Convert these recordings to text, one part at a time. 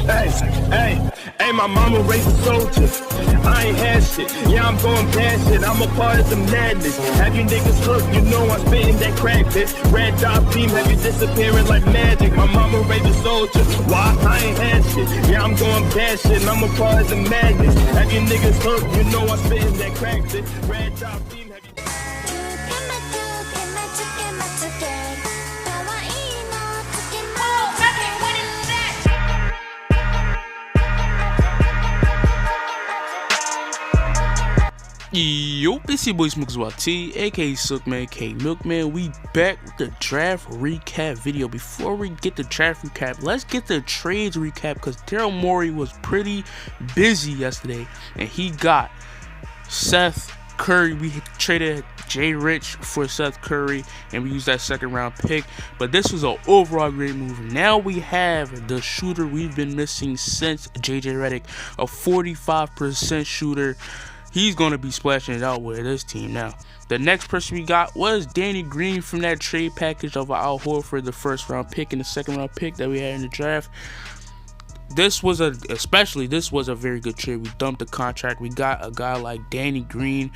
Hey, my mama raised a soldier. I ain't had shit. Yeah, I'm going past it. I'm a part of the madness. Have you niggas look? You know I'm spitting that crack, bitch. Red dot beam, have you disappearing like magic? My mama raised a soldier. Why? I ain't had shit. Yeah, I'm going past shit. I'm a part of the madness. Have you niggas look? You know I'm spitting that crack, bitch. Red dot beam, have you... Yo, it's your boy Sixers-76ers, aka Silkman, aka Milkman. We back with the draft recap video. Before we get the draft recap, let's get the trades recap because Daryl Morey was pretty busy yesterday and he got Seth Curry. We traded Jay Rich for Seth Curry and we used that second round pick, but this was an overall great move. Now we have the shooter we've been missing since JJ Redick, a 45% shooter. He's going to be splashing it out with this team now. The next person we got was Danny Green from that trade package of Al Horford, the first round pick and the second round pick that we had in the draft. This was a very good trade. We dumped the contract. We got a guy like Danny Green,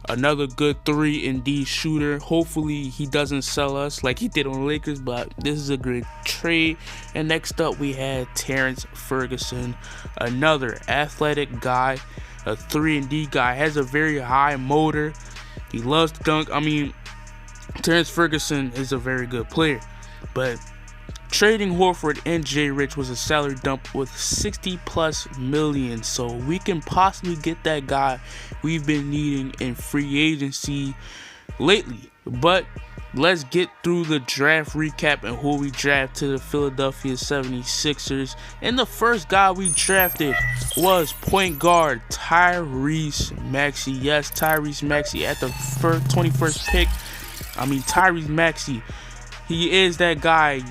another good 3-and-D shooter. Hopefully he doesn't sell us like he did on the Lakers, but this is a great trade. And next up we had Terrence Ferguson, another athletic guy, a 3-and-D guy, has a very high motor. He loves to dunk. I mean, Terrence Ferguson is a very good player, but trading Horford and Jay Rich was a salary dump with $60+ million, so we can possibly get that guy we've been needing in free agency lately. But let's get through the draft recap and who we drafted to the Philadelphia 76ers. And the first guy we drafted was point guard Tyrese Maxiell. Yes, Tyrese Maxiell at the 21st pick. I mean, Tyrese Maxiell, he is that guy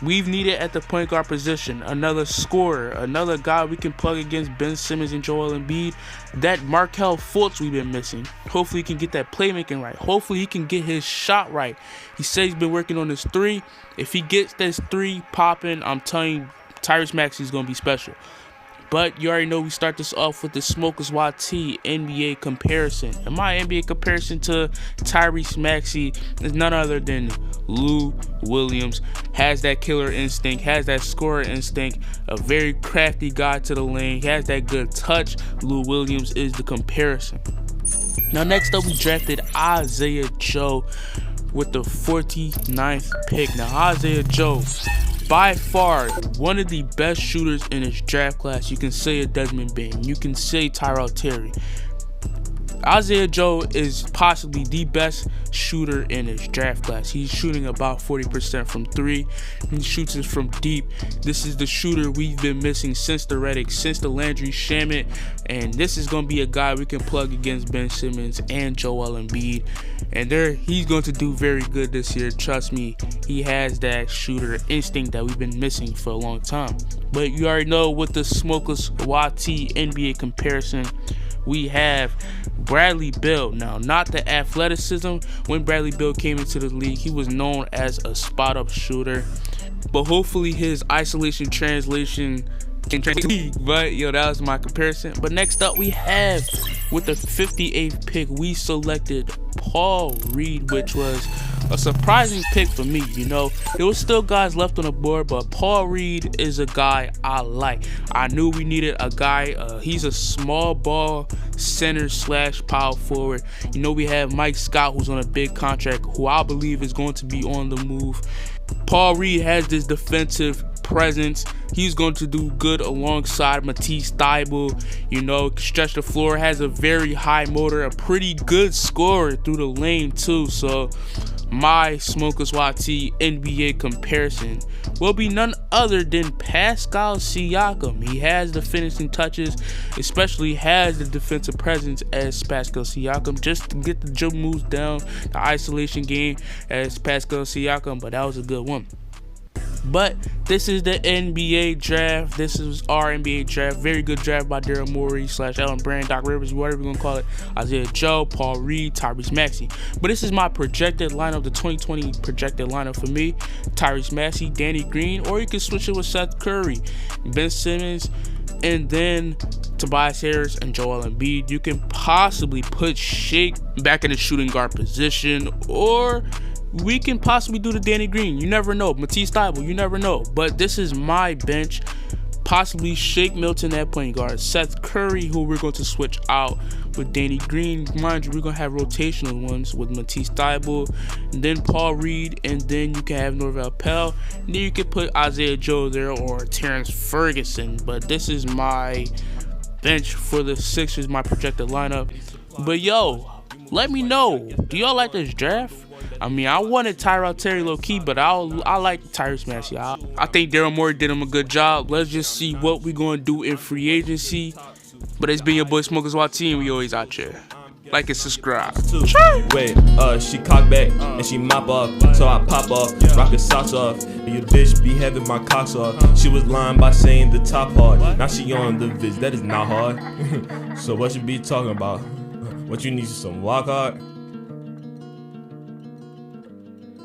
we've needed at the point guard position. Another scorer, another guy we can plug against Ben Simmons and Joel Embiid. That Markelle Fultz we've been missing. Hopefully he can get that playmaking right. Hopefully he can get his shot right. He says he's been working on his 3. If he gets this 3 popping, I'm telling you, Tyrese Maxiell is going to be special. But you already know we start this off with the Smokersy NBA comparison. And my NBA comparison to Tyrese Maxiell is none other than Lou Williams. Has that killer instinct, has that scorer instinct, a very crafty guy to the lane. He has that good touch. Lou Williams is the comparison. Now next up we drafted Isaiah Joe with the 49th pick. Now Isaiah Joe, by far one of the best shooters in his draft class. You can say a Desmond Bain, you can say Tyrell Terry. Isaiah Joe is possibly the best shooter in his draft class. He's shooting about 40% from 3. He shoots it from deep. This is the shooter we've been missing since the Redick, since the Landry Shamet, and this is going to be a guy we can plug against Ben Simmons and Joel Embiid, and he's going to do very good this year. Trust me, he has that shooter instinct that we've been missing for a long time. But you already know with the Smokersy NBA comparison, we have Bradley Beal. Now, not the athleticism. When Bradley Beal came into the league, he was known as a spot-up shooter, but hopefully his isolation translation can league. But yo, that was my comparison. But next up we have, with the 58th pick, we selected Paul Reed, which was a surprising pick for me. You know, there was still guys left on the board, but Paul Reed is a guy I like. I knew we needed a guy. He's a small ball center / power forward. You know, we have Mike Scott, who's on a big contract, who I believe is going to be on the move. Paul Reed has this defensive presence. He's going to do good alongside Matisse Thybulle. You know, stretch the floor, has a very high motor, a pretty good scorer through the lane too. So my Smokersy NBA comparison will be none other than Pascal Siakam. He has the finishing touches, especially has the defensive presence as Pascal Siakam, just to get the jump moves down, the isolation game as Pascal Siakam, but that was a good one. But this is the NBA draft. This is our NBA draft. Very good draft by Daryl Morey / Ellen Brand, Doc Rivers, whatever we're gonna call it. Isaiah Joe, Paul Reed, Tyrese Maxiell. But this is my projected lineup, the 2020 projected lineup for me. Tyrese Maxiell, Danny Green, or you can switch it with Seth Curry, Ben Simmons, and then Tobias Harris and Joel Embiid. You can possibly put Shake back in the shooting guard position, or we can possibly do the Danny Green. You never know. Matisse Thybulle, you never know. But this is my bench. Possibly Shake Milton at point guard. Seth Curry, who we're going to switch out with Danny Green. Mind you, we're going to have rotational ones with Matisse Thybulle, and then Paul Reed, and then you can have Norvell Pell. And then you can put Isaiah Joe there or Terrence Ferguson. But this is my bench for the Sixers, my projected lineup. But yo, let me know, do y'all like this draft? I mean, I wanted Tyrell Terry low-key, but I like Tyrese Maxiell. I think Daryl Morey did him a good job. Let's just see what we're going to do in free agency. But it's been your boy Smokers YT, and we always out here. Like and subscribe. Wait, she cock back and she mop up, so I pop up, rock her socks off, and your bitch be having my cocks off. She was lying by saying the top hard, now she on the viz, that is not hard. So what you be talking about? What you need, some walk hard?